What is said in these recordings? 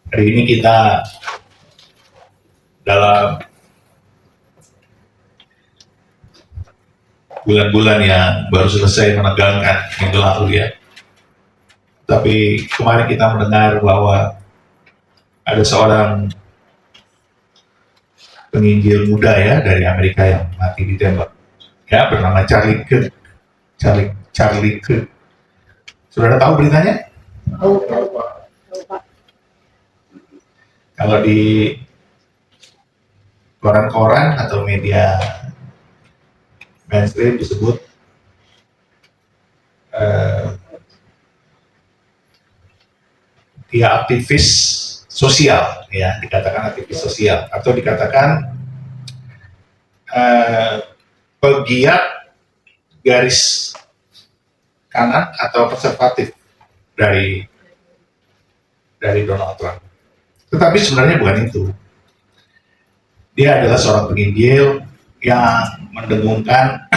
Hari ini kita dalam bulan-bulan yang baru selesai menegangkan minggu lalu ya. Tapi kemarin kita mendengar bahwa ada seorang penginjil muda ya dari Amerika yang mati ditembak. Ya, bernama Charlie Kirk. Charlie Kirk. Saudara tahu beritanya? Tahu, Pak. Kalau di koran-koran atau media mainstream disebut dia aktivis sosial, ya, dikatakan aktivis sosial atau dikatakan pegiat garis kanan atau konservatif dari Donald Trump. Tetapi sebenarnya bukan itu. Dia adalah seorang penginjil yang mendengungkan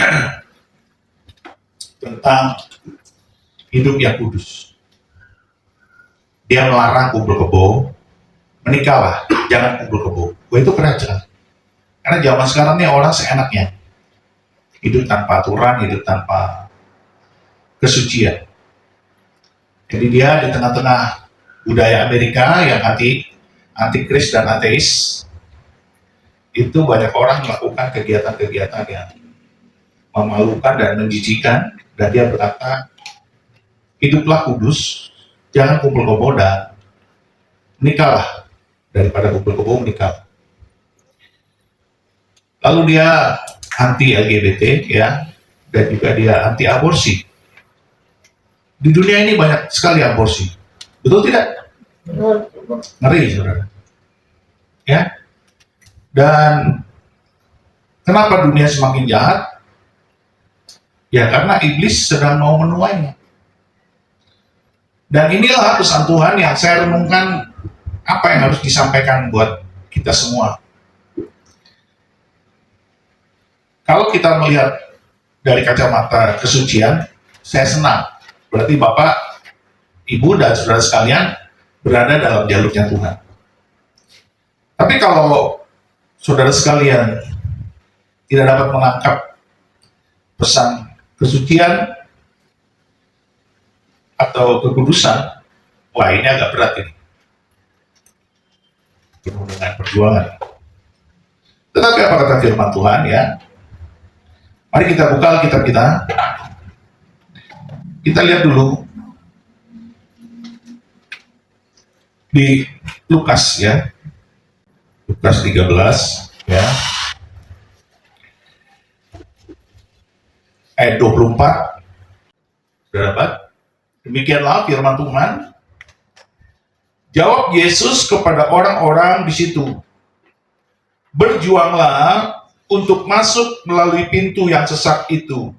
tentang hidup yang kudus. Dia melarang kumpul kebo, menikahlah, jangan kumpul kebo. Wah, itu keren sekali. Karena zaman sekarang ini orang seenaknya, hidup tanpa aturan, hidup tanpa kesucian. Jadi dia di tengah-tengah budaya Amerika yang antikris dan ateis, itu banyak orang melakukan kegiatan-kegiatan yang memalukan dan menjijikan, dan dia berkata, hiduplah kudus, jangan kumpul kebo dan menikahlah, daripada kumpul kebo menikah. Lalu dia anti LGBT ya, dan juga dia anti aborsi. Di dunia ini banyak sekali aborsi, betul tidak? Ngeri, saudara. Ya, dan kenapa dunia semakin jahat? Ya karena iblis sedang mau menuainya. Dan inilah pesan Tuhan yang saya renungkan, apa yang harus disampaikan buat kita semua. Kalau kita melihat dari kacamata kesucian, saya senang. Berarti Bapak, Ibu, dan saudara sekalian berada dalam jalurnya Tuhan. Tapi kalau saudara sekalian tidak dapat menangkap pesan kesucian atau kekudusan, wah ini agak berat ini. Penuh dengan perjuangan. Tetapi apa kata firman Tuhan ya? Mari kita buka Alkitab kita. Kita lihat dulu di Lukas ya. Lukas 13 ya. Ayat 24. Sudah dapat? Demikianlah firman Tuhan. Jawab Yesus kepada orang-orang di situ. Berjuanglah untuk masuk melalui pintu yang sesak itu.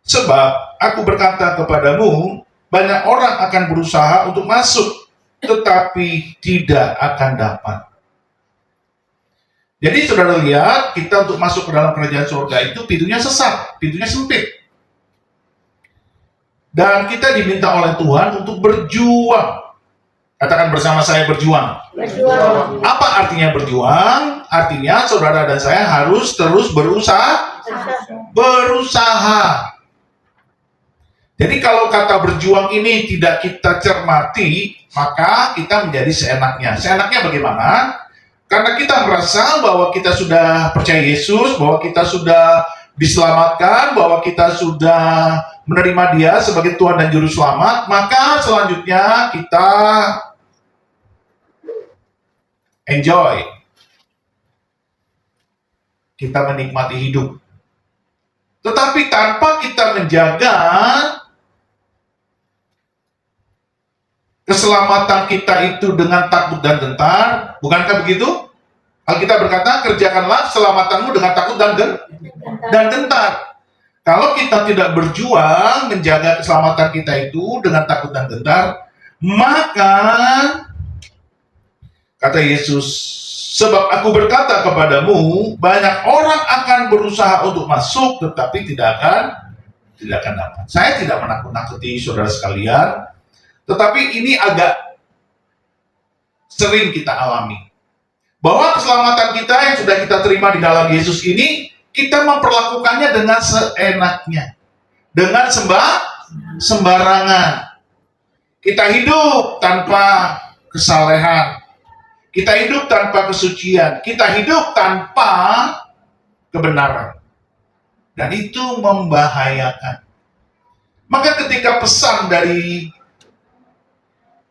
Sebab aku berkata kepadamu, banyak orang akan berusaha untuk masuk, tetapi tidak akan dapat. Jadi saudara lihat, kita untuk masuk ke dalam kerajaan surga itu pintunya sesak, pintunya sempit. Dan kita diminta oleh Tuhan untuk berjuang. Katakan bersama saya, berjuang. Berjuang. Apa artinya berjuang? Artinya saudara dan saya harus terus berusaha. Jadi kalau kata berjuang ini tidak kita cermati, maka kita menjadi seenaknya. Seenaknya bagaimana? Karena kita merasa bahwa kita sudah percaya Yesus, bahwa kita sudah diselamatkan, bahwa kita sudah menerima Dia sebagai Tuhan dan Juru Selamat, maka selanjutnya kita enjoy. Kita menikmati hidup. Tetapi tanpa kita menjaga keselamatan kita itu dengan takut dan gentar, bukankah begitu? Alkitab berkata, kerjakanlah keselamatanmu dengan takut dan gentar. Kalau kita tidak berjuang menjaga keselamatan kita itu dengan takut dan gentar, maka kata Yesus, sebab aku berkata kepadamu, banyak orang akan berusaha untuk masuk, tetapi tidak akan dapat. Saya tidak menakut-nakuti saudara sekalian, tetapi ini agak sering kita alami. Bahwa keselamatan kita yang sudah kita terima di dalam Yesus ini, kita memperlakukannya dengan seenaknya, dengan sembarangan. Kita hidup tanpa kesalehan, kita hidup tanpa kesucian, kita hidup tanpa kebenaran. Dan itu membahayakan. Maka ketika pesan dari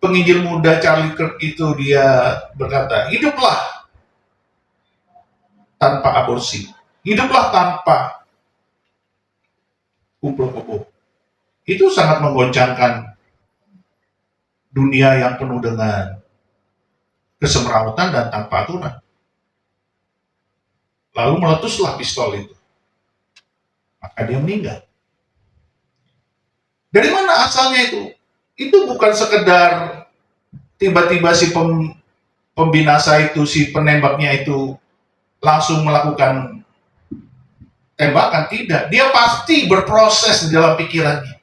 penginjil muda Charlie Kirk itu, dia berkata, hiduplah tanpa aborsi, hiduplah tanpa kumpul kebo. Itu sangat menggoncangkan dunia yang penuh dengan kesemrawutan dan tanpa aturan. Lalu meletuslah pistol itu. Maka dia meninggal. Dari mana asalnya itu? Itu bukan sekedar tiba-tiba si pembinasa itu, si penembaknya itu langsung melakukan tembakan. Tidak. Dia pasti berproses di dalam pikirannya.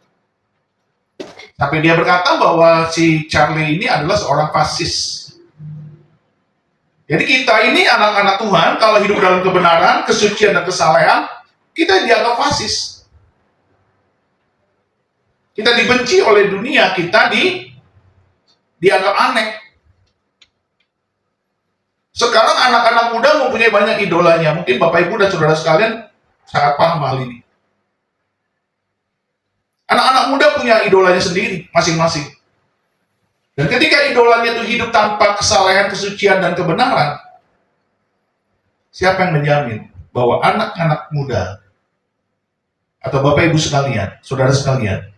Sampai dia berkata bahwa si Charlie ini adalah seorang fasis. Jadi kita ini anak-anak Tuhan, kalau hidup dalam kebenaran, kesucian dan kesalehan, kita dianggap fasis. Kita dibenci oleh dunia, kita dianggap aneh. Sekarang anak-anak muda mempunyai banyak idolanya. Mungkin Bapak Ibu dan Saudara sekalian sangat paham hal ini. Anak-anak muda punya idolanya sendiri, masing-masing. Dan ketika idolanya itu hidup tanpa kesalehan, kesucian, dan kebenaran, siapa yang menjamin bahwa anak-anak muda atau Bapak Ibu sekalian, Saudara sekalian,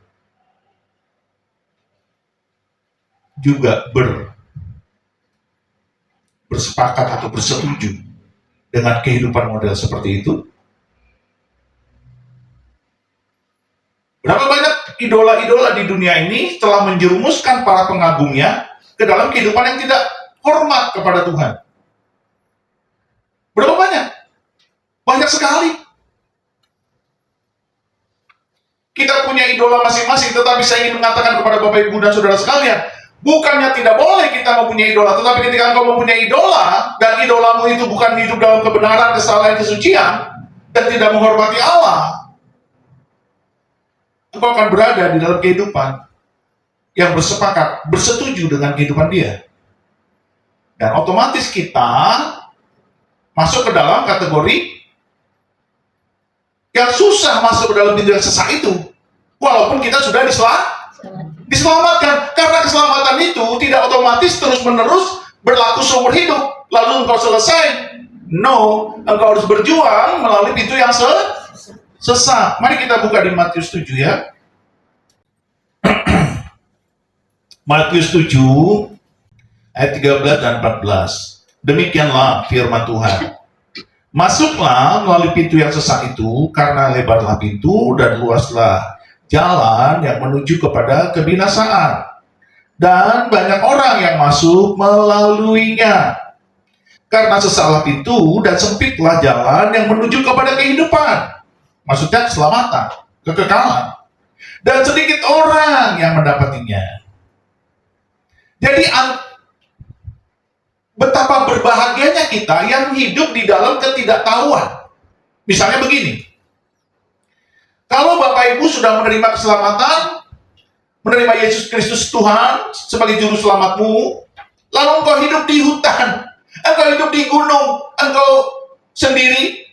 juga bersepakat atau bersetuju dengan kehidupan model seperti itu? Berapa banyak idola-idola di dunia ini telah menjerumuskan para pengagumnya ke dalam kehidupan yang tidak hormat kepada Tuhan? Berapa banyak? Banyak sekali. Kita punya idola masing-masing, tetapi saya ingin mengatakan kepada Bapak Ibu dan Saudara sekalian, bukannya tidak boleh kita mempunyai idola, tetapi ketika engkau mempunyai idola, dan idolamu itu bukan hidup dalam kebenaran, kesalahan, kesucian, dan tidak menghormati Allah, engkau akan berada di dalam kehidupan yang bersepakat, bersetuju dengan kehidupan dia. Dan otomatis kita masuk ke dalam kategori yang susah masuk ke dalam pintu yang sesak itu. Walaupun kita sudah diselamatkan. Karena keselamatan itu tidak otomatis terus-menerus berlaku seumur hidup. Lalu engkau selesai. No, engkau harus berjuang melalui pintu yang sesak. Mari kita buka di Matius 7 ya. Matius 7 ayat 13 dan 14. Demikianlah firman Tuhan. Masuklah melalui pintu yang sesak itu, karena lebarlah pintu dan luaslah jalan yang menuju kepada kebinasaan. Dan banyak orang yang masuk melaluinya. Karena sesaklah pintu dan sempitlah jalan yang menuju kepada kehidupan. Maksudnya keselamatan, kekekalan. Dan sedikit orang yang mendapatinya. Jadi betapa berbahagianya kita yang hidup di dalam ketidaktahuan. Misalnya begini. Kalau Bapak Ibu sudah menerima keselamatan, menerima Yesus Kristus Tuhan sebagai juru selamatmu, lalu engkau hidup di hutan, engkau hidup di gunung, engkau sendiri,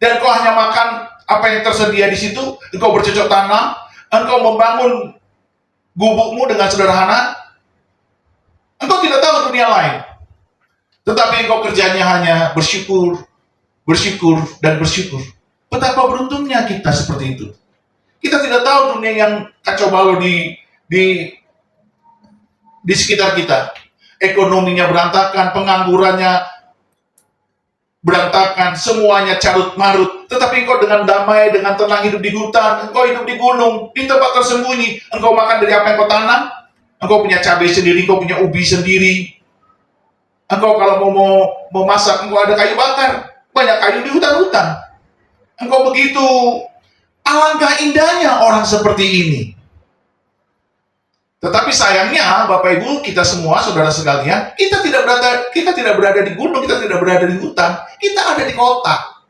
dan engkau hanya makan apa yang tersedia di situ, engkau bercocok tanam, engkau membangun gubukmu dengan sederhana, engkau tidak tahu dunia lain. Tetapi engkau kerjanya hanya bersyukur, dan bersyukur. Betapa beruntungnya kita seperti itu. Kita tidak tahu dunia yang kacau balau di sekitar kita. Ekonominya berantakan, penganggurannya berantakan, semuanya carut marut. Tetapi engkau dengan damai, dengan tenang hidup di hutan, engkau hidup di gunung, di tempat tersembunyi. Engkau makan dari apa yang kau tanam, engkau punya cabai sendiri, engkau punya ubi sendiri. Engkau kalau mau masak, engkau ada kayu bakar. Banyak kayu di hutan-hutan. Engkau begitu. Alangkah indahnya orang seperti ini. Tetapi sayangnya Bapak Ibu, kita semua saudara sekalian, kita tidak berada di gunung, kita tidak berada di hutan, kita ada di kota.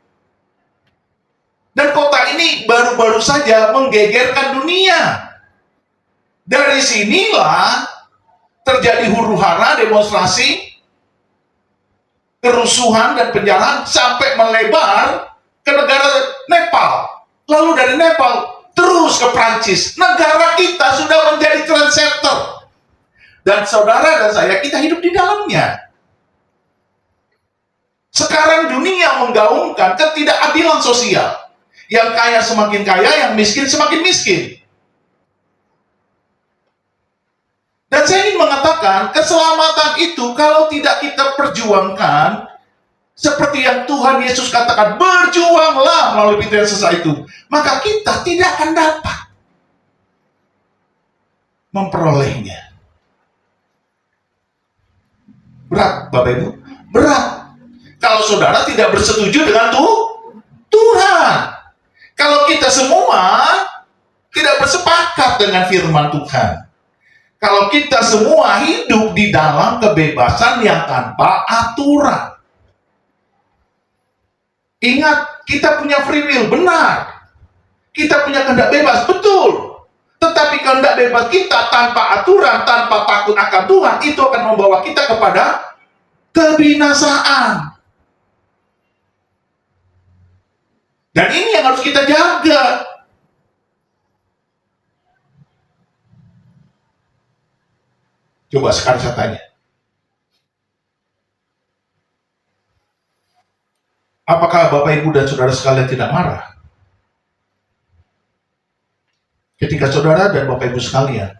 Dan kota ini baru-baru saja menggegerkan dunia. Dari sinilah terjadi huru-hara, demonstrasi, kerusuhan dan penjarahan sampai melebar ke negara Nepal. Lalu dari Nepal terus ke Prancis. Negara kita sudah menjadi trendsetter. Dan saudara dan saya, kita hidup di dalamnya. Sekarang dunia menggaungkan ketidakadilan sosial. Yang kaya semakin kaya, yang miskin semakin miskin. Dan saya ingin mengatakan, keselamatan itu kalau tidak kita perjuangkan, seperti yang Tuhan Yesus katakan, berjuanglah melalui pintu yang sesat itu, maka kita tidak akan dapat memperolehnya. Berat, Bapak Ibu, berat. Kalau saudara tidak bersetuju dengan Tuhan, kalau kita semua tidak bersepakat dengan firman Tuhan, kalau kita semua hidup di dalam kebebasan yang tanpa aturan. Ingat, kita punya free will, benar. Kita punya kehendak bebas, betul. Tetapi kehendak bebas kita tanpa aturan, tanpa takut akan Tuhan, itu akan membawa kita kepada kebinasaan. Dan ini yang harus kita jaga. Coba sekarang saya tanya. Apakah Bapak, Ibu, dan saudara sekalian tidak marah ketika saudara dan Bapak, Ibu sekalian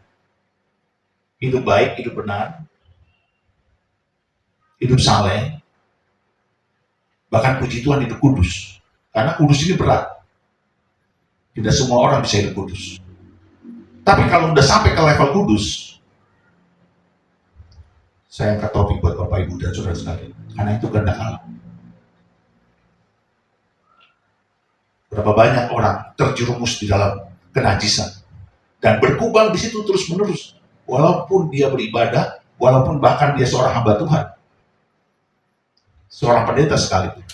hidup baik, hidup benar, hidup saleh, bahkan puji Tuhan hidup kudus? Karena kudus ini berat. Tidak semua orang bisa hidup kudus. Tapi kalau udah sampai ke level kudus, saya angkat topik buat Bapak, Ibu, dan saudara sekalian. Karena itu kehendak Allah. Berapa banyak orang terjerumus di dalam kenajisan dan berkubang di situ terus-menerus, walaupun dia beribadah, walaupun bahkan dia seorang hamba Tuhan, seorang pendeta sekalipun.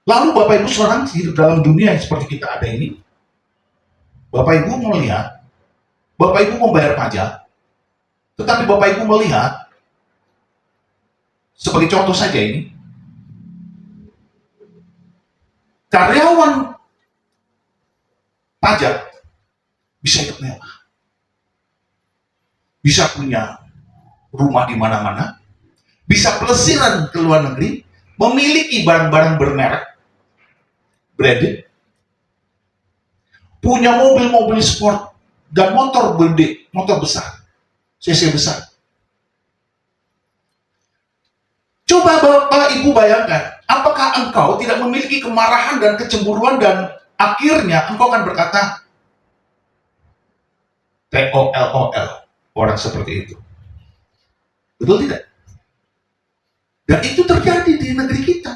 Lalu Bapak Ibu seorang hidup dalam dunia yang seperti kita ada ini, Bapak Ibu melihat, Bapak Ibu membayar pajak, tetapi Bapak Ibu melihat, sebagai contoh saja ini, karyawan pajak bisa hidup mewah, bisa punya rumah di mana-mana, bisa pelesiran ke luar negeri, memiliki barang-barang bermerek, branded, punya mobil-mobil sport dan motor gede, motor besar, cc besar. Coba Bapak Ibu bayangkan, apakah engkau tidak memiliki kemarahan dan kecemburuan dan akhirnya engkau akan berkata, TOLOL, orang seperti itu. Betul tidak? Dan itu terjadi di negeri kita.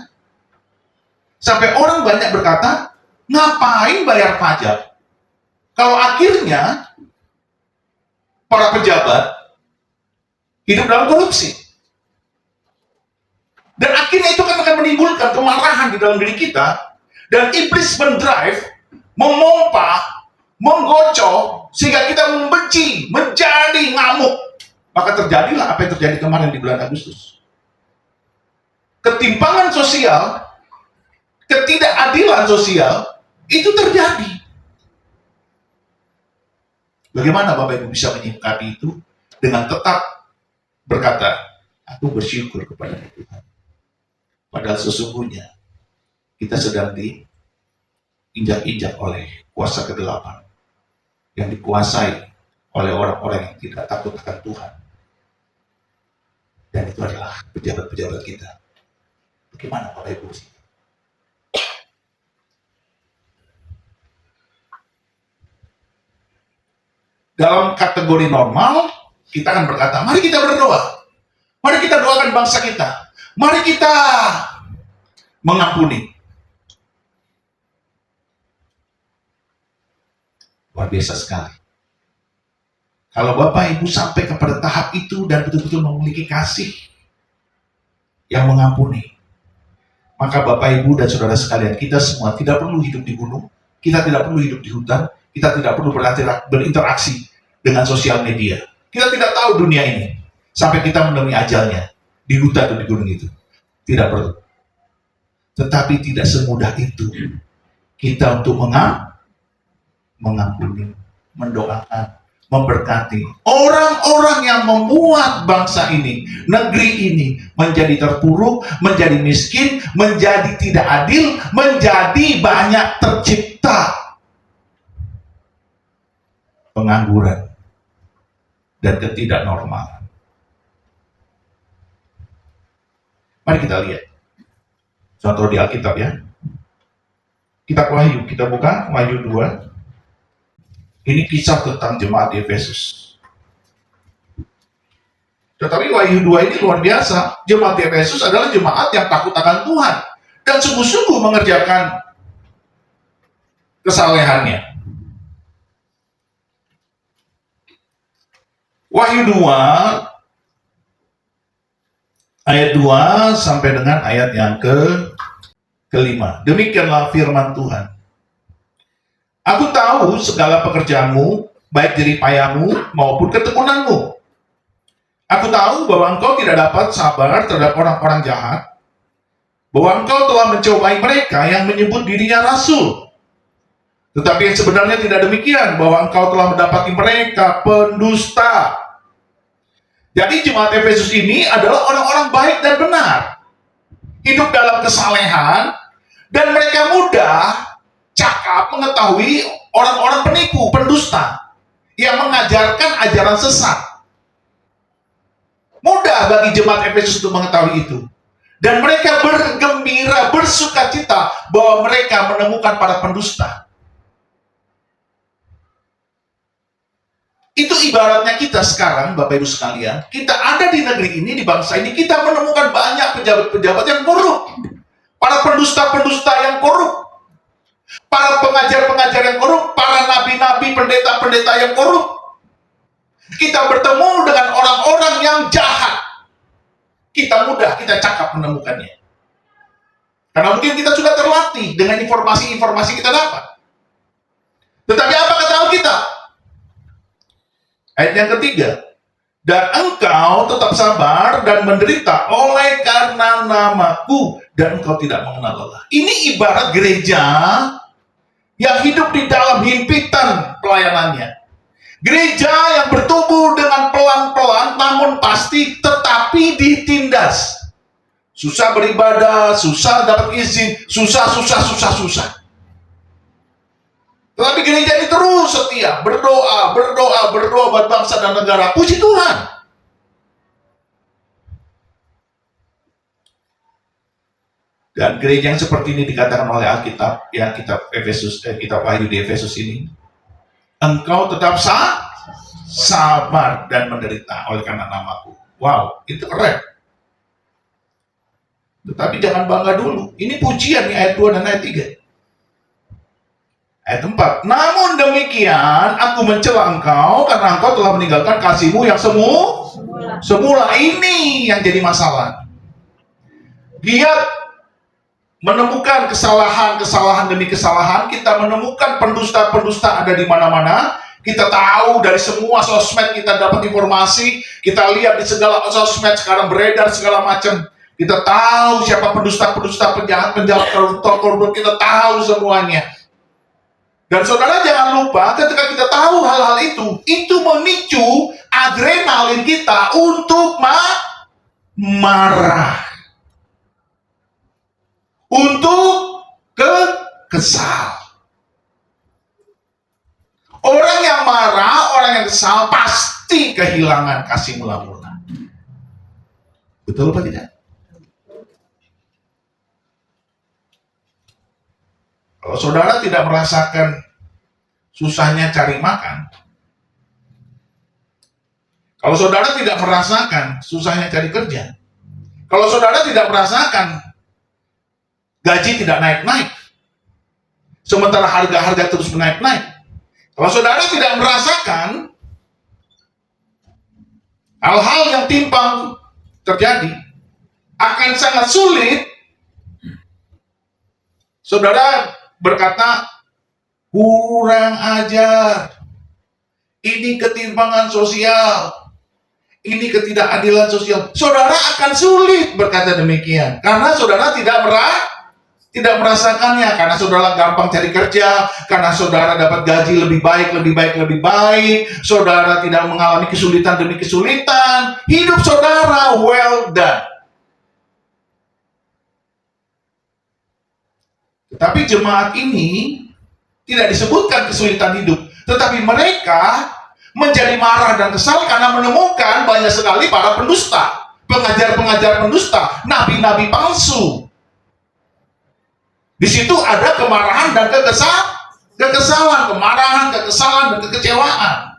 Sampai orang banyak berkata, ngapain bayar pajak? Kalau akhirnya para pejabat hidup dalam korupsi. Dan akhirnya itu akan menimbulkan kemarahan di dalam diri kita. Dan iblis mendrive, memompa, menggocok, sehingga kita membenci, menjadi ngamuk. Maka terjadilah apa yang terjadi kemarin di bulan Agustus. Ketimpangan sosial, ketidakadilan sosial, itu terjadi. Bagaimana Bapak Ibu bisa menyikapi itu dengan tetap berkata, aku bersyukur kepada Tuhan. Padahal sesungguhnya kita sedang diinjak-injak oleh kuasa kegelapan yang dikuasai oleh orang-orang yang tidak takut akan Tuhan. Dan itu adalah pejabat-pejabat kita. Bagaimana Bapak Ibu? Dalam kategori normal, kita akan berkata, mari kita berdoa. Mari kita doakan bangsa kita. Mari kita mengampuni. Luar biasa sekali. Kalau Bapak Ibu sampai kepada tahap itu dan betul-betul memiliki kasih yang mengampuni, maka Bapak Ibu dan saudara sekalian, kita semua tidak perlu hidup di gunung, kita tidak perlu hidup di hutan, kita tidak perlu berinteraksi dengan sosial media. Kita tidak tahu dunia ini sampai kita menemui ajalnya di hutan atau di gunung itu. Tidak perlu. Tetapi tidak semudah itu kita untuk mengampuni, mendoakan, memberkati orang-orang yang membuat bangsa ini, negeri ini menjadi terpuruk, menjadi miskin, menjadi tidak adil, menjadi banyak tercipta pengangguran dan ketidaknormalan. Mari kita lihat contoh di Alkitab ya. Kitab Wahyu, kita buka Wahyu 2. Ini kisah tentang jemaat di Efesus. Tetapi Wahyu 2 ini luar biasa. Jemaat di Efesus adalah jemaat yang takut akan Tuhan dan sungguh-sungguh mengerjakan kesalehannya. Wahyu 2 ayat 2 sampai dengan ayat yang kelima. Demikianlah firman Tuhan. Aku tahu segala pekerjaanmu, baik jerih payahmu maupun ketekunanmu. Aku tahu bahwa engkau tidak dapat sabar terhadap orang-orang jahat, bahwa engkau telah mencobai mereka yang menyebut dirinya rasul. Tetapi yang sebenarnya tidak demikian, bahwa engkau telah mendapati mereka pendusta. Jadi jemaat Efesus ini adalah orang-orang baik dan benar, hidup dalam kesalehan, dan mereka mudah cakap mengetahui orang-orang penipu, pendusta yang mengajarkan ajaran sesat. Mudah bagi jemaat Efesus untuk mengetahui itu. Dan mereka bergembira, bersukacita bahwa mereka menemukan para pendusta. Itu ibaratnya kita sekarang, Bapak Ibu sekalian, kita ada di negeri ini, di bangsa ini, kita menemukan banyak pejabat-pejabat yang korup. Para pendusta-pendusta yang korup, para pengajar-pengajar yang korup, para nabi-nabi, pendeta-pendeta yang korup. Kita bertemu dengan orang-orang yang jahat. Kita mudah, kita cakap menemukannya. Karena mungkin kita sudah terlatih dengan informasi-informasi kita dapat. Tetapi apa kata Alkitab? Ayat yang ketiga. Dan engkau tetap sabar dan menderita oleh karena namaku, dan engkau tidak mengenal lelah. Ini ibarat gereja yang hidup di dalam himpitan pelayanannya. Gereja yang bertumbuh dengan pelan-pelan namun pasti, tetapi ditindas. Susah beribadah, susah dapat izin, susah. Tetapi gereja ini terus setia, berdoa buat bangsa dan negara. Puji Tuhan. Dan gereja yang seperti ini dikatakan oleh Alkitab, ya kitab Wahyu di Efesus ini. Engkau tetap sabar dan menderita oleh karena namaku. Wow, itu keren. Tetapi jangan bangga dulu. Ini pujian nih, ayat 2 dan ayat 3. Ayat 4. Namun demikian, aku mencela engkau karena engkau telah meninggalkan kasihmu yang semula. Ini yang jadi masalah. Dia menemukan kesalahan demi kesalahan. Kita menemukan pendusta-pendusta ada di mana-mana. Kita tahu dari semua sosmed, kita dapat informasi. Kita lihat di segala sosmed sekarang beredar segala macam. Kita tahu siapa pendusta-pendusta, penjahat-penjahat, koruptor, kita tahu semuanya. Dan saudara jangan lupa, ketika kita tahu hal-hal itu memicu adrenalin kita untuk marah, untuk kesal. Orang yang marah, orang yang kesal pasti kehilangan kasih mula-mula. Betul apa tidak? Kalau saudara tidak merasakan susahnya cari makan, kalau saudara tidak merasakan susahnya cari kerja, kalau saudara tidak merasakan gaji tidak naik-naik, sementara harga-harga terus menaik-naik, kalau saudara tidak merasakan hal-hal yang timpang terjadi, akan sangat sulit saudara berkata, kurang ajar, ini ketimpangan sosial, ini ketidakadilan sosial. Saudara akan sulit berkata demikian, karena saudara tidak merasakannya, karena saudara gampang cari kerja, karena saudara dapat gaji lebih baik, saudara tidak mengalami kesulitan demi kesulitan, hidup saudara well done. Tetapi jemaat ini tidak disebutkan kesulitan hidup, tetapi mereka menjadi marah dan kesal karena menemukan banyak sekali para pendusta, pengajar-pengajar pendusta, nabi-nabi palsu. Di situ ada kemarahan dan kekesalan, kemarahan, kekesalan, dan kekecewaan.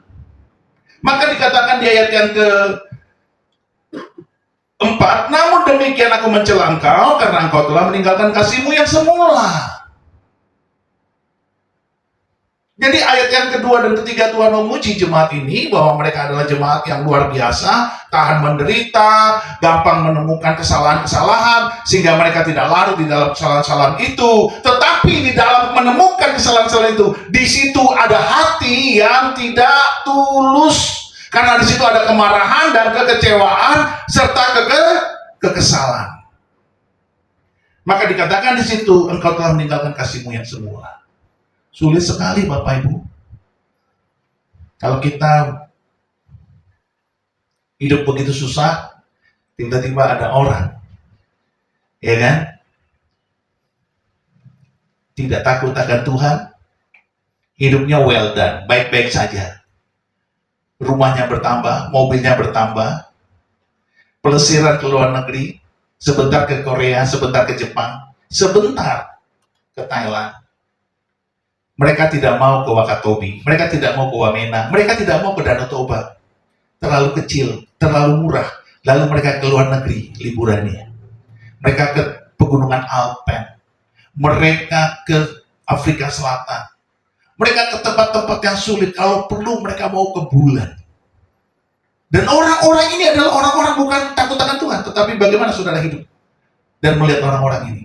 Maka dikatakan di ayat yang ke-4, namun demikian aku mencela engkau karena engkau telah meninggalkan kasihmu yang semula. Jadi ayat yang kedua dan ketiga Tuhan memuji jemaat ini bahwa mereka adalah jemaat yang luar biasa, tahan menderita, gampang menemukan kesalahan-kesalahan, sehingga mereka tidak larut di dalam kesalahan-kesalahan itu. Tetapi di dalam menemukan kesalahan-kesalahan itu, di situ ada hati yang tidak tulus. Karena di situ ada kemarahan dan kekecewaan serta kekesalan. Maka dikatakan di situ, engkau telah meninggalkan kasihmu yang semula. Sulit sekali Bapak Ibu. Kalau kita hidup begitu susah, tiba-tiba ada orang, ya kan, tidak takut akan Tuhan, hidupnya well done, baik-baik saja. Rumahnya bertambah, mobilnya bertambah, pelesiran ke luar negeri, sebentar ke Korea, sebentar ke Jepang, sebentar ke Thailand. Mereka tidak mau ke Wakatobi, mereka tidak mau ke Wamena, mereka tidak mau ke Danau Toba. Terlalu kecil, terlalu murah. Lalu mereka ke luar negeri liburannya. Mereka ke pegunungan Alpen. Mereka ke Afrika Selatan. Mereka ke tempat-tempat yang sulit, kalau perlu mereka mau ke bulan. Dan orang-orang ini adalah orang-orang bukan takut akan Tuhan, tetapi bagaimana saudara hidup dan melihat orang-orang ini?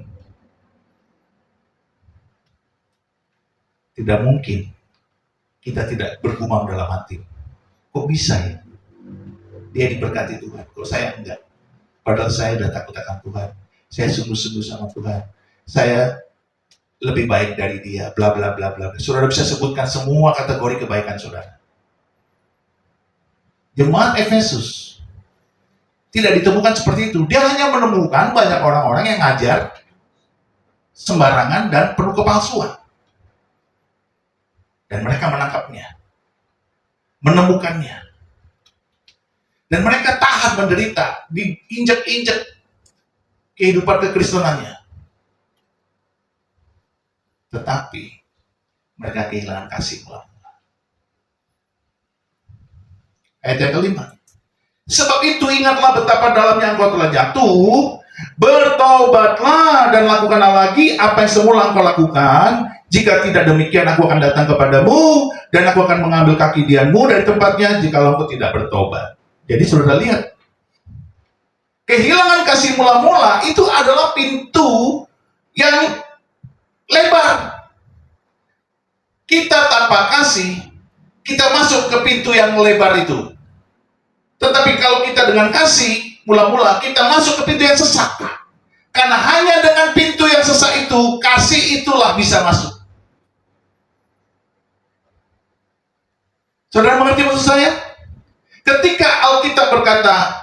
Tidak mungkin kita tidak bergumam dalam hati. Kok bisa ya? Dia diberkati Tuhan, kok saya enggak? Padahal saya sudah takut akan Tuhan. Saya sungguh-sungguh sama Tuhan. Saya lebih baik dari dia, bla bla bla bla. Saudara bisa sebutkan semua kategori kebaikan saudara. Jemaat Efesus tidak ditemukan seperti itu. Dia hanya menemukan banyak orang-orang yang ngajar sembarangan dan penuh kepalsuan. Dan mereka menangkapnya, menemukannya. Dan mereka tahan menderita, diinjak-injak kehidupan kekristenannya. Tetapi mereka kehilangan kasih mula-mula. Ayat yang kelima. Sebab itu ingatlah betapa dalamnya engkau telah jatuh, bertobatlah dan lakukanlah lagi apa yang semula engkau lakukan. Jika tidak demikian aku akan datang kepadamu dan aku akan mengambil kaki dianmu dari tempatnya jika engkau tidak bertobat. Jadi saudara lihat, kehilangan kasih mula-mula itu adalah pintu yang lebar. Kita tanpa kasih, kita masuk ke pintu yang lebar itu. Tetapi kalau kita dengan kasih, mula-mula kita masuk ke pintu yang sesak. Karena hanya dengan pintu yang sesak itu, kasih itulah bisa masuk. Saudara mengerti maksud saya? Ketika Alkitab berkata,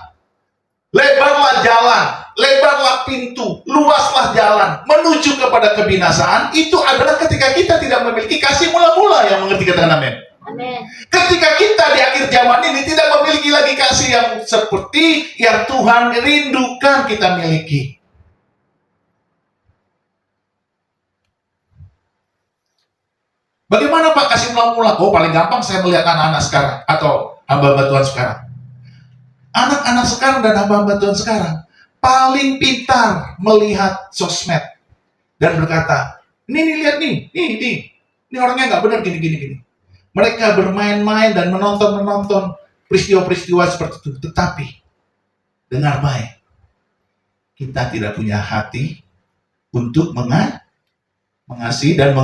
lebarlah jalan, lebarlah pintu, luaslah jalan menuju kepada kebinasaan, itu adalah ketika kita tidak memiliki kasih mula-mula. Yang mengerti katakan amin. Amin. Ketika kita di akhir zaman ini tidak memiliki lagi kasih yang seperti yang Tuhan rindukan kita miliki. Bagaimana Pak kasih mula-mula? Oh, paling gampang saya melihat anak-anak sekarang atau hamba-hamba Tuhan sekarang. Anak-anak sekarang dan hamba-hamba Tuhan sekarang paling pintar melihat sosmed dan berkata, ini lihat nih, ini orangnya nggak benar gini. Mereka bermain-main dan menonton peristiwa-peristiwa seperti itu. Tetapi, dengar baik, kita tidak punya hati untuk mengasihi dan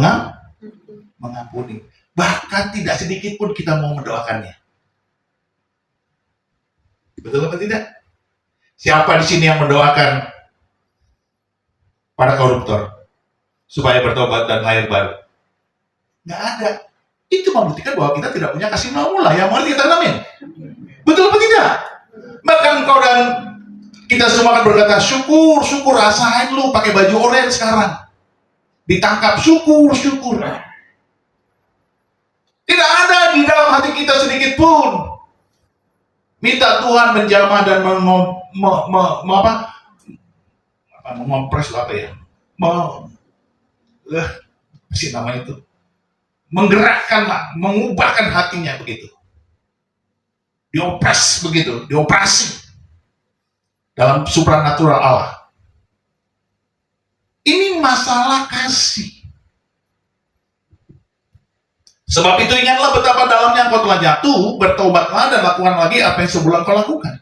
mengampuni. Bahkan tidak sedikit pun kita mau mendoakannya. Betul apa tidak? Siapa di sini yang mendoakan para koruptor supaya bertobat dan lahir baru? Nggak ada. Itu membuktikan bahwa kita tidak punya kasih mula. Yang mengerti kita amin. Betul apa tidak? Bahkan kau dan kita semua akan berkata, syukur, rasain lu pakai baju oranye sekarang. Ditangkap, syukur. Tidak ada di dalam hati kita sedikit pun minta Tuhan menjamah dan mengompres apa ya? Namanya itu. Menggerakkan, mengubahkan hatinya begitu. Diopres begitu, dioperasi dalam supranatural Allah. Ini masalah kasih. Sebab itu ingatlah betapa dalamnya engkau telah jatuh, bertobatlah dan lakukan lagi apa yang sebelum kau lakukan.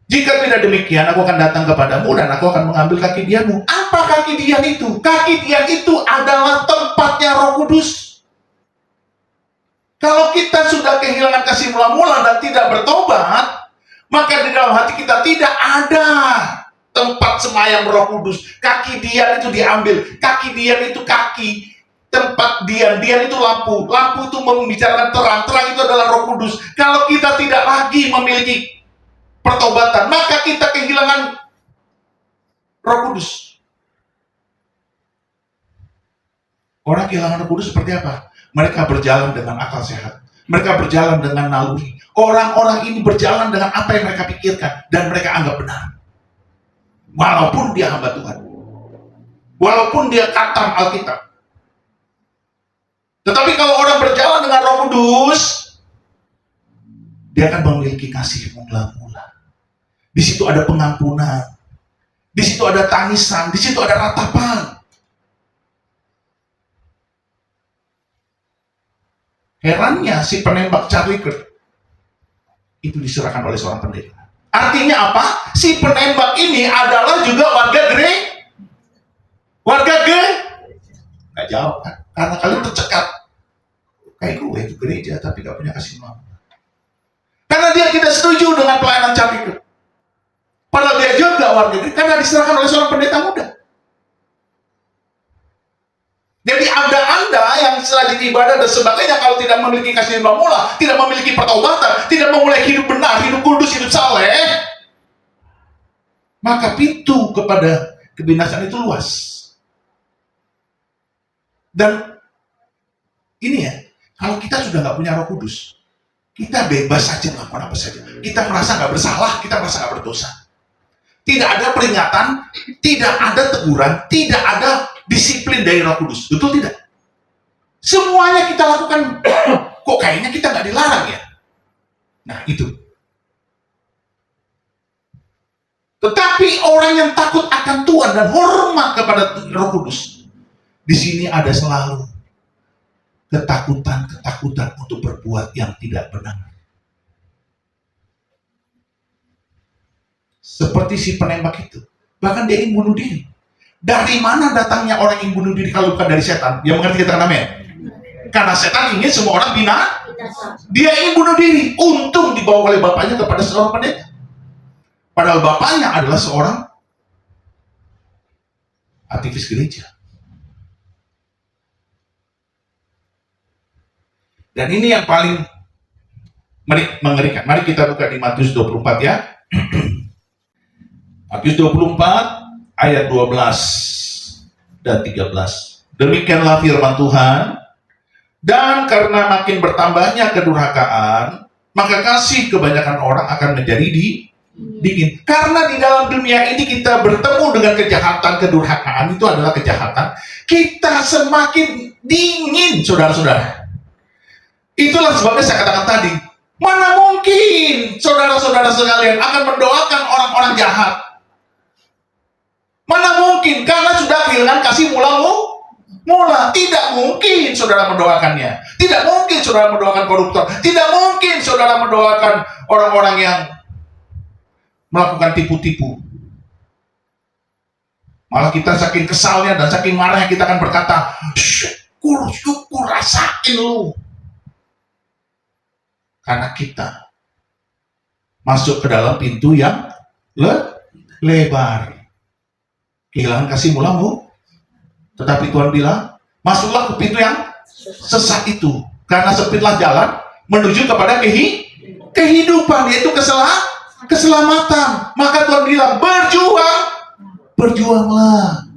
Jika tidak demikian, aku akan datang kepadamu dan aku akan mengambil kaki dianmu. Apa kaki dian itu? Kaki dian itu adalah tempatnya Roh Kudus. Kalau kita sudah kehilangan kasih mula-mula dan tidak bertobat, maka di dalam hati kita tidak ada tempat semayam Roh Kudus. Kaki dian itu diambil. Kaki dian itu kaki. Tempat dian itu lampu itu membicarakan terang itu adalah Roh Kudus. Kalau kita tidak lagi memiliki pertobatan, maka kita kehilangan Roh Kudus. Orang kehilangan Roh Kudus seperti apa? Mereka berjalan dengan akal sehat, mereka berjalan dengan naluri. Orang-orang ini berjalan dengan apa yang mereka pikirkan dan mereka anggap benar, walaupun dia hamba Tuhan, walaupun dia khatam Alkitab. Tetapi kalau orang berjalan dengan Roh Kudus, dia akan memiliki kasih mula-mula. Di situ ada pengampunan, di situ ada tangisan, di situ ada ratapan. Herannya si penembak Charlie Kirk itu diserahkan oleh seorang pendeta. Artinya apa? Si penembak ini adalah juga warga nggak jauh kan? Karena kalian tercekat. Kayak gue itu gereja tapi gak punya kasih mula. Karena dia tidak setuju dengan pelayanan Charlie Kirk. Padahal dia juga warga gereja karena diserahkan oleh seorang pendeta muda. Jadi anda yang selagi ibadah dan sebagainya, kalau tidak memiliki kasih mula, tidak memiliki pertobatan, tidak memulai hidup benar, hidup kudus, hidup saleh, maka pintu kepada kebinasaan itu luas. Dan ini ya, kalau kita sudah nggak punya Roh Kudus, kita bebas saja melakukan apa saja. Kita merasa nggak bersalah, kita merasa nggak berdosa. Tidak ada peringatan, tidak ada teguran, tidak ada disiplin dari Roh Kudus. Betul tidak? Semuanya kita lakukan. Kok kayaknya kita nggak dilarang ya? Nah itu. Tetapi orang yang takut akan Tuhan dan hormat kepada Roh Kudus, di sini ada selalu ketakutan untuk berbuat yang tidak benar. Seperti si penembak itu. Bahkan dia ingin bunuh diri. Dari mana datangnya orang ingin bunuh diri kalau bukan dari setan? Yang mengerti katakan amin? Karena setan ingin semua orang binasa. Dia ingin bunuh diri. Untung dibawa oleh bapaknya kepada seorang pendeta. Padahal bapaknya adalah seorang aktivis gereja. Dan ini yang paling mengerikan. Mari kita buka di Matius 24 ya. Matius 24 ayat 12 dan 13. Demikianlah firman Tuhan. Dan karena makin bertambahnya kedurhakaan, maka kasih kebanyakan orang akan menjadi dingin. Karena di dalam dunia ini kita bertemu dengan kejahatan, kedurhakaan itu adalah kejahatan. Kita semakin dingin, saudara-saudara. Itulah sebabnya saya katakan tadi, mana mungkin saudara-saudara sekalian akan mendoakan orang-orang jahat? Mana mungkin, karena sudah kehilangan kasih mula. Tidak mungkin saudara mendoakannya. Tidak mungkin saudara mendoakan koruptor. Tidak mungkin saudara mendoakan orang-orang yang melakukan tipu-tipu. Malah kita saking kesalnya dan saking marahnya kita akan berkata, syukur, rasain lu. Karena kita masuk ke dalam pintu yang lebar. Kehilangan kasih mulamu. Tetapi Tuhan bilang, masuklah ke pintu yang sesat itu. Karena sempitlah jalan menuju kepada kehidupan, yaitu keselamatan. Maka Tuhan bilang, berjuanglah.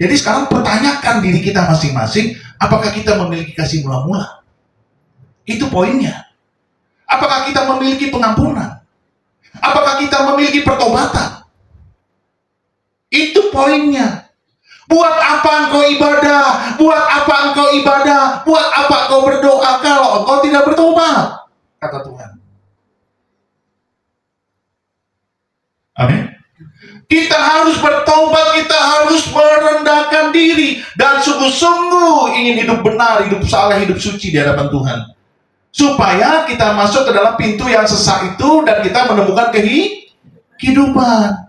Jadi sekarang pertanyakan diri kita masing-masing, apakah kita memiliki kasih mula-mula? Itu poinnya. Apakah kita memiliki pengampunan? Apakah kita memiliki pertobatan? Itu poinnya. Buat apa engkau ibadah? Buat apa engkau ibadah? Buat apa engkau berdoa kalau engkau tidak bertobat? Kata Tuhan. Amin. Kita harus bertobat, kita harus merendahkan diri dan sungguh-sungguh ingin hidup benar, hidup saleh, hidup suci di hadapan Tuhan. Supaya kita masuk ke dalam pintu yang sesat itu dan kita menemukan kehidupan.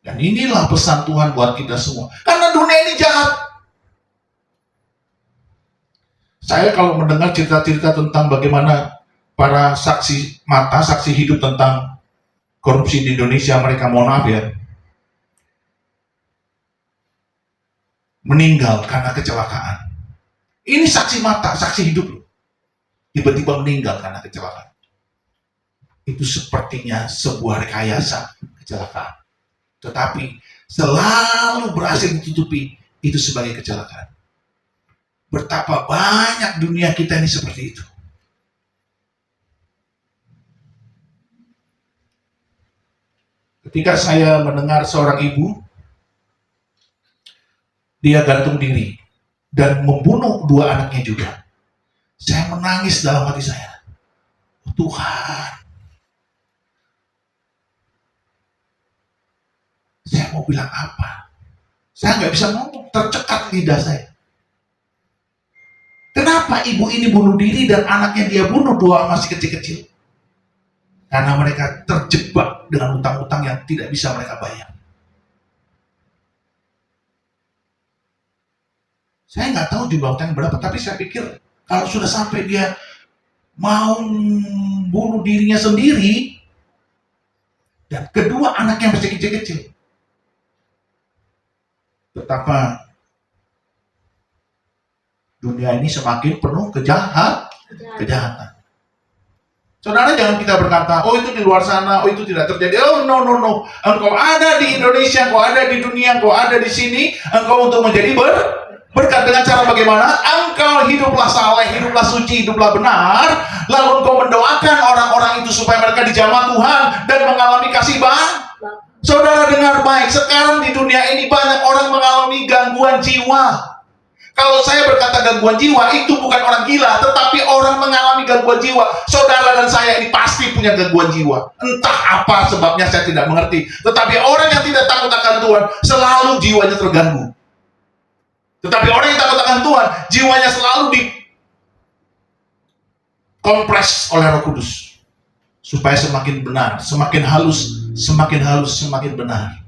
Dan inilah pesan Tuhan buat kita semua. Karena dunia ini jahat. Saya kalau mendengar cerita-cerita tentang bagaimana para saksi mata, saksi hidup tentang korupsi di Indonesia, mereka mohon maaf ya, meninggal karena kecelakaan. Ini saksi mata, saksi hidup loh. Tiba-tiba meninggal karena kecelakaan. Itu sepertinya sebuah rekayasa kecelakaan. Tetapi selalu berhasil ditutupi itu sebagai kecelakaan. Betapa banyak dunia kita ini seperti itu. Ketika saya mendengar seorang ibu, dia gantung diri dan membunuh 2 anaknya juga. Saya menangis dalam hati saya. Oh, Tuhan, saya mau bilang apa? Saya nggak bisa ngomong, tercekat lidah saya. Kenapa ibu ini bunuh diri dan anaknya dia bunuh 2 masih kecil-kecil? Karena mereka terjebak dengan utang-utang yang tidak bisa mereka bayar. Saya nggak tahu jumlah utang berapa, tapi saya pikir kalau sudah sampai dia mau bunuh dirinya sendiri, dan kedua anaknya masih kecil-kecil, betapa dunia ini semakin penuh kejahatan. Saudara, jangan kita berkata, oh itu di luar sana, oh itu tidak terjadi. Oh no. Engkau ada di Indonesia, engkau ada di dunia, engkau ada di sini, engkau untuk menjadi berkat dengan cara bagaimana? Engkau hiduplah saleh, hiduplah suci, hiduplah benar. Lalu engkau mendoakan orang-orang itu supaya mereka dijamah Tuhan dan mengalami kasih Saudara dengar baik, sekarang di dunia ini banyak orang mengalami gangguan jiwa. Kalau saya berkata gangguan jiwa, itu bukan orang gila, tetapi orang mengalami gangguan jiwa. Saudara dan saya ini pasti punya gangguan jiwa. Entah apa sebabnya saya tidak mengerti. Tetapi orang yang tidak takut akan Tuhan, selalu jiwanya terganggu. Tetapi orang yang takut akan Tuhan, jiwanya selalu dikompres oleh Roh Kudus. Supaya semakin benar, semakin halus, semakin benar.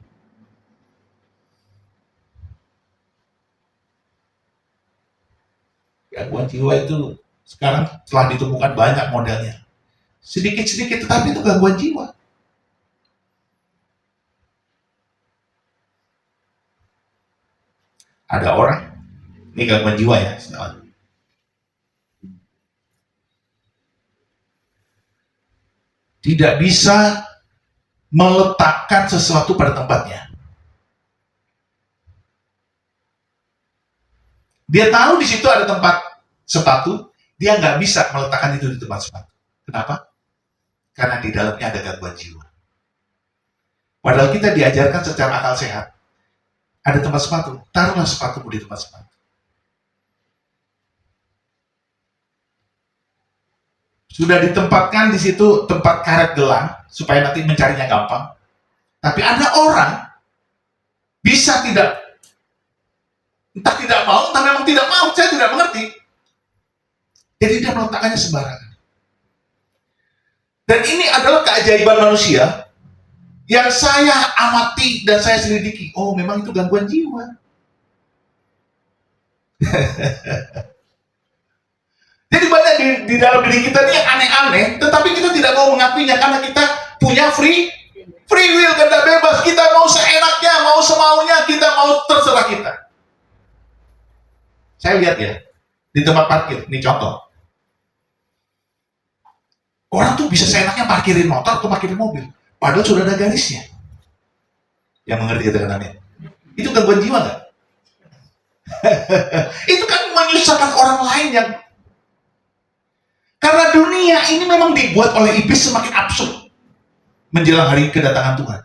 Gangguan jiwa itu sekarang telah ditemukan banyak modelnya. Sedikit-sedikit tetapi itu gangguan jiwa. Ada orang, ini gangguan jiwa ya, tidak bisa meletakkan sesuatu pada tempatnya. Dia tahu di situ ada tempat sepatu, dia nggak bisa meletakkan itu di tempat sepatu. Kenapa? Karena di dalamnya ada gangguan jiwa. Padahal kita diajarkan secara akal sehat. Ada tempat sepatu, taruhlah sepatumu di tempat sepatu. Sudah ditempatkan di situ tempat karet gelang, supaya nanti mencarinya gampang. Tapi ada orang bisa tidak, entah tidak mau, entah memang tidak mau, saya tidak mengerti. Jadi dia meletakkannya sembarangan. Dan ini adalah keajaiban manusia yang saya amati dan saya selidiki. Oh, memang itu gangguan jiwa. Jadi banyak di dalam diri kita ini yang aneh-aneh, tetapi kita tidak mau mengakuinya karena kita punya free will, kehendak bebas. Kita mau seenaknya, mau semaunya, kita mau terserah kita. Saya lihat ya, di tempat parkir, ini contoh. Orang tuh bisa seenaknya parkirin motor atau parkirin mobil, padahal sudah ada garisnya. Yang mengerti kata amin. Itu gangguan jiwa nggak? Itu kan menyusahkan orang lain yang karena dunia ini memang dibuat oleh iblis semakin absurd menjelang hari kedatangan Tuhan.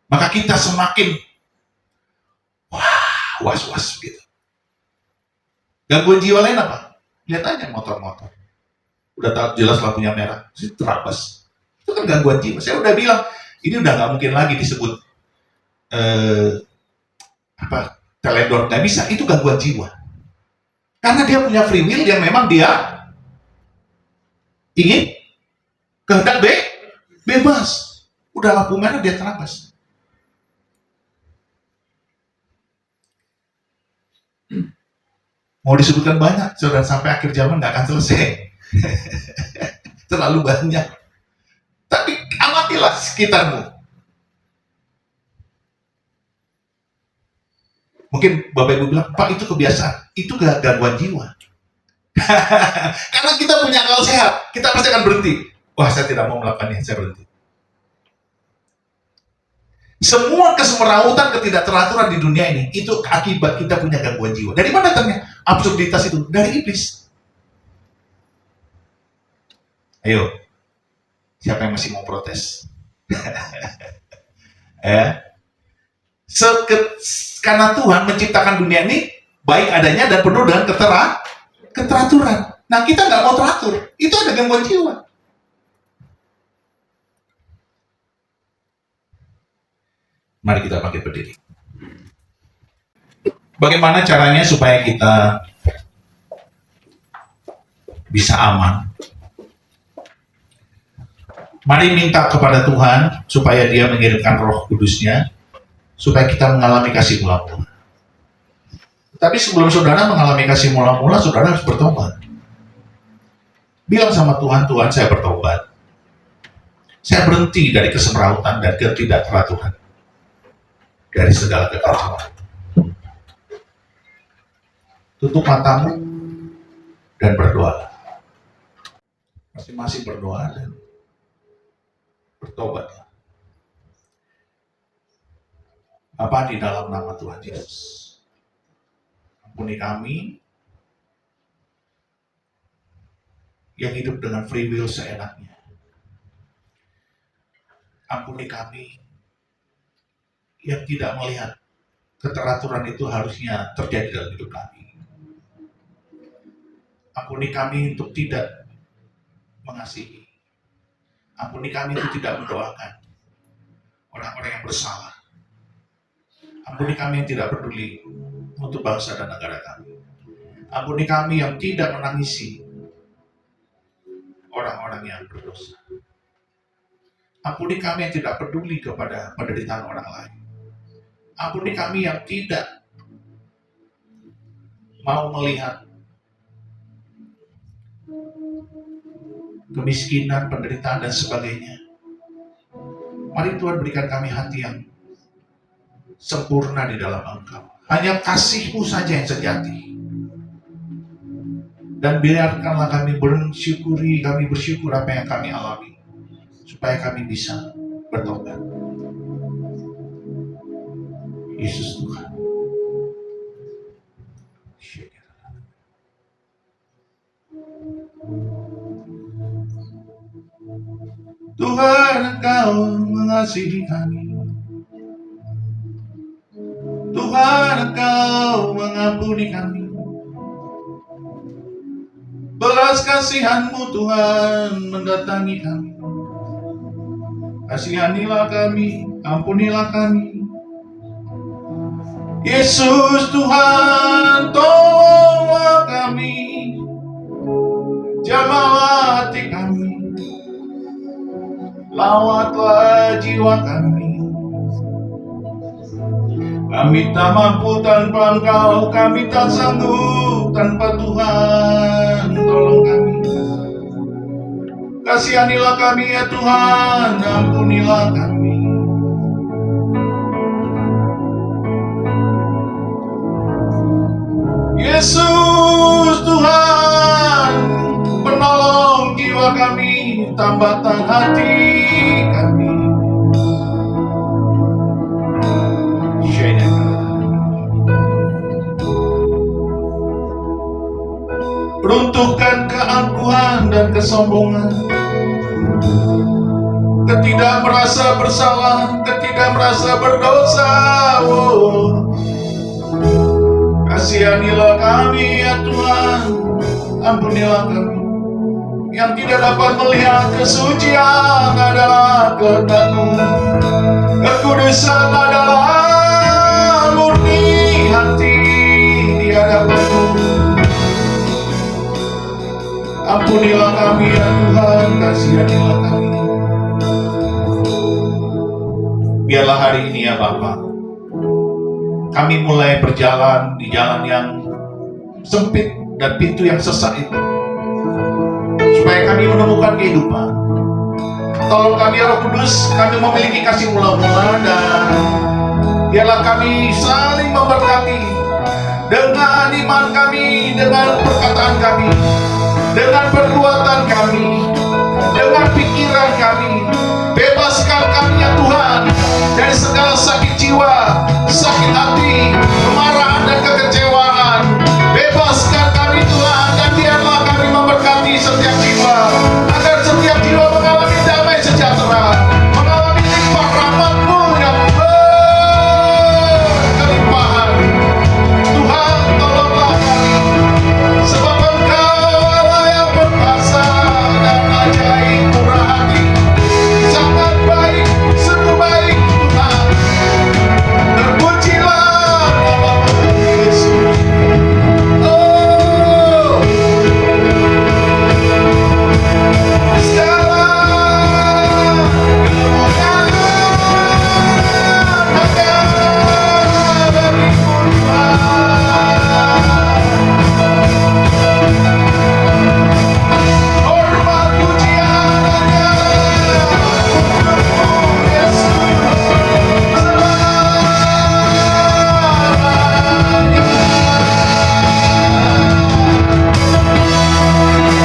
Maka kita semakin was-was gitu. Gangguan jiwa lain apa? Lihat aja motor-motor. Udah tahu jelas lampunya merah, terabas. Itu kan gangguan jiwa. Saya udah bilang, ini udah nggak mungkin lagi disebut teledor, nggak bisa. Itu gangguan jiwa. Karena dia punya free will yang memang dia ingin kehendak bebas. Udah lampu merah dia terabas. Mau disebutkan banyak, saudara, sampai akhir zaman nggak akan selesai. Terlalu banyak. Tapi amatilah sekitarmu. Mungkin Bapak Ibu bilang, Pak itu kebiasaan, itu gangguan jiwa. Karena kita punya akal sehat, kita pasti akan berhenti. Wah, saya tidak mau melakukannya, saya berhenti. Semua kesemerawutan, ketidakteraturan di dunia ini, itu akibat kita punya gangguan jiwa. Dari mana datangnya? Absurditas itu, dari iblis. Ayo, siapa yang masih mau protes? Karena Tuhan menciptakan dunia ini baik adanya dan penuh dengan keteraturan. Nah, kita nggak mau teratur, itu ada gangguan jiwa. Mari kita bangkit berdiri. Bagaimana caranya supaya kita bisa aman? Mari minta kepada Tuhan supaya Dia mengirimkan Roh Kudus-Nya supaya kita mengalami kasih mula-mula. Tapi sebelum saudara mengalami kasih mula-mula, saudara harus bertobat. Bilang sama Tuhan, Tuhan saya bertobat. Saya berhenti dari kesemerawutan dan ketidakteraturan. Dari segala kekacauan. Tutup matamu dan berdoa. Masing-masing berdoa dan bertobat. Bapa, di dalam nama Tuhan Yesus, ampuni kami yang hidup dengan free will seenaknya. Ampuni kami yang tidak melihat keteraturan itu harusnya terjadi dalam hidup kami. Ampuni kami untuk tidak mengasihi. Ampuni kami untuk tidak mendoakan orang-orang yang bersalah. Ampuni kami yang tidak peduli untuk bangsa dan negara kami. Ampuni kami yang tidak menangisi orang-orang yang berdosa. Ampuni kami yang tidak peduli kepada penderitaan orang lain. Ampuni kami yang tidak mau melihat kemiskinan, penderitaan, dan sebagainya. Mari Tuhan berikan kami hati yang sempurna di dalam Engkau. Hanya kasih-Mu saja yang sejati. Dan biarkanlah kami bersyukur apa yang kami alami. Supaya kami bisa bertobat. Yesus Tuhan. Tuhan, Engkau mengasihi kami. Tuhan, Engkau mengampuni kami. Belas kasihan-Mu Tuhan mendatangi kami. Kasihanilah kami, ampunilah kami. Yesus Tuhan, tolonglah kami, jamahlah hati kami, lawatlah jiwa kami. Kami tak mampu tanpa Engkau, kami tak sanggup tanpa Tuhan. Tolong kami, kasihanilah kami ya Tuhan, ampunilah kami. Yesus Tuhan, penolong jiwa kami, tambahkan hati kami. Runtuhkan keangkuhan dan kesombongan, ketidak merasa bersalah, ketidak merasa berdosa. Kasihanilah kami ya Tuhan, ampunilah kami yang tidak dapat melihat kesucian adalah kehendak-Mu, kekudusan adalah murni hati di hadapan-Mu. Ampunilah kami ya Tuhan, kasihanilah kami. Biarlah hari ini ya Bapa, kami mulai berjalan di jalan yang sempit dan pintu yang sesak itu, supaya kami menemukan kehidupan. Tolong kami ya Roh Kudus, kami memiliki kasih mula-mula, dan biarlah kami saling memberkati dengan iman kami, dengan perkataan kami, dengan perbuatan kami, dengan pikiran kami. Bebaskan kami ya Tuhan dari segala sakit jiwa, sakit hati, kemarahan dan kekecewaan. Bebaskan kami Tuhan, dan biarlah kami memberkati setiap jiwa, agar setiap jiwa mengalami damai sejahtera, mengalami limpah rahmat-Mu yang berkelimpahan. Tuhan, tolonglah kami, sebab Engkau Allah yang perkasa dan ajaib, murah hati, sangat baik, sungguh baik Tuhan. Terpujilah nama-Mu Yesus. Oh, segala kemuliaan hanya bagi-Mu Tuhan. Hormat pujian hanya untuk-Mu Yesus selamanya.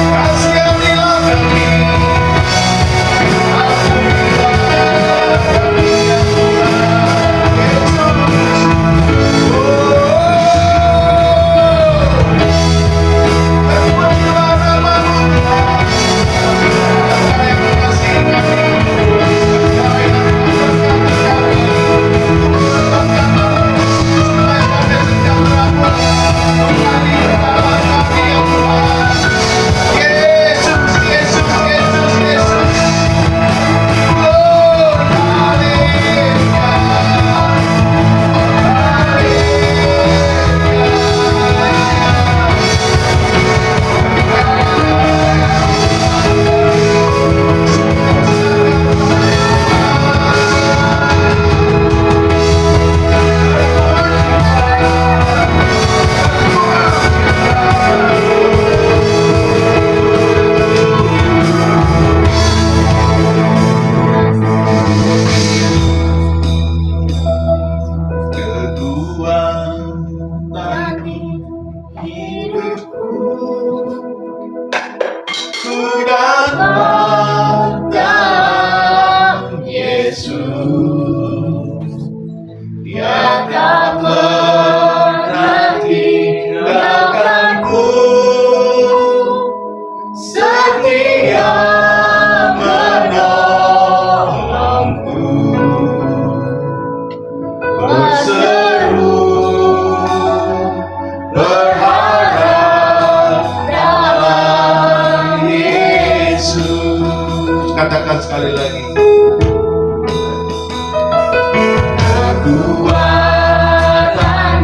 Kasihanilah kami, ampunilah kami ya Tuhan Yesus. Terpujilah nama-Mu Tuhan, Engkau yang mengasihi kami, Engkau yang memberkati kami, supaya damai sejahtera-Mu kembali ke dalam kami ya Tuhan. Yesus, Yesus, Yesus, Yesus. Oh, haleluya, kedua tadi hidupku, ku datang dalam Yesus. Dia tak pernah tinggalkanku, setia menolongku, berseru berharap dalam Yesus. Katakan sekali lagi. Kekuatan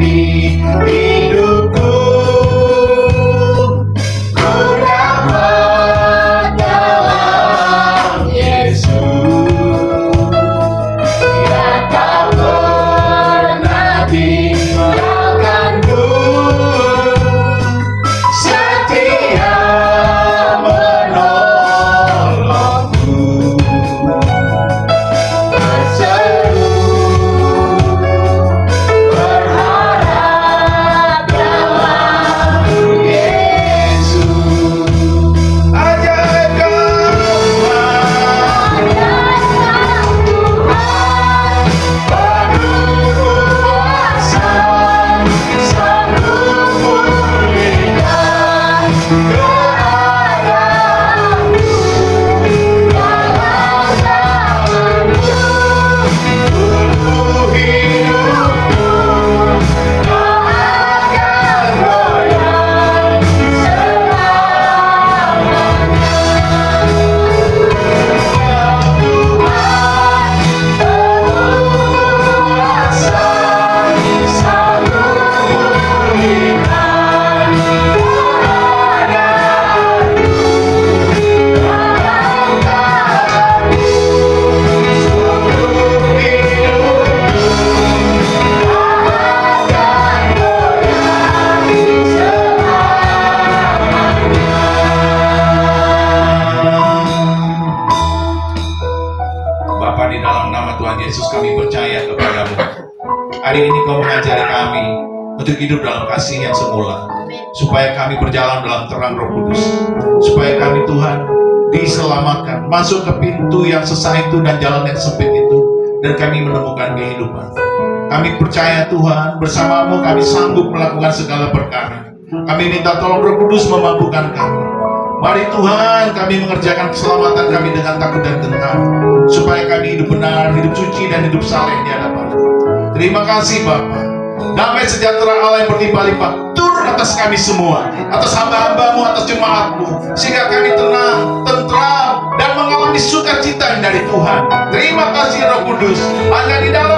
Tuhan Yesus, kami percaya kepadamu. Hari ini kau mengajari kami untuk hidup dalam kasih yang semula, supaya kami berjalan dalam terang Roh Kudus, supaya kami Tuhan diselamatkan, masuk ke pintu yang sesat itu dan jalan yang sempit itu, dan kami menemukan kehidupan. Kami percaya Tuhan, bersamamu kami sanggup melakukan segala perkara. Kami minta tolong Roh Kudus memampukan kami. Mari Tuhan, kami mengerjakan keselamatan kami dengan takut dan gentar, supaya kami hidup benar, hidup suci, dan hidup saleh di hadapan-Mu. Terima kasih Bapa. Damai sejahtera Allah yang berlimpah-limpah turun atas kami semua, atas hamba-hambamu, atas jemaatmu, sehingga kami tenang, tentram, dan mengalami sukacita yang dari Tuhan. Terima kasih Roh Kudus. Hanya di dalam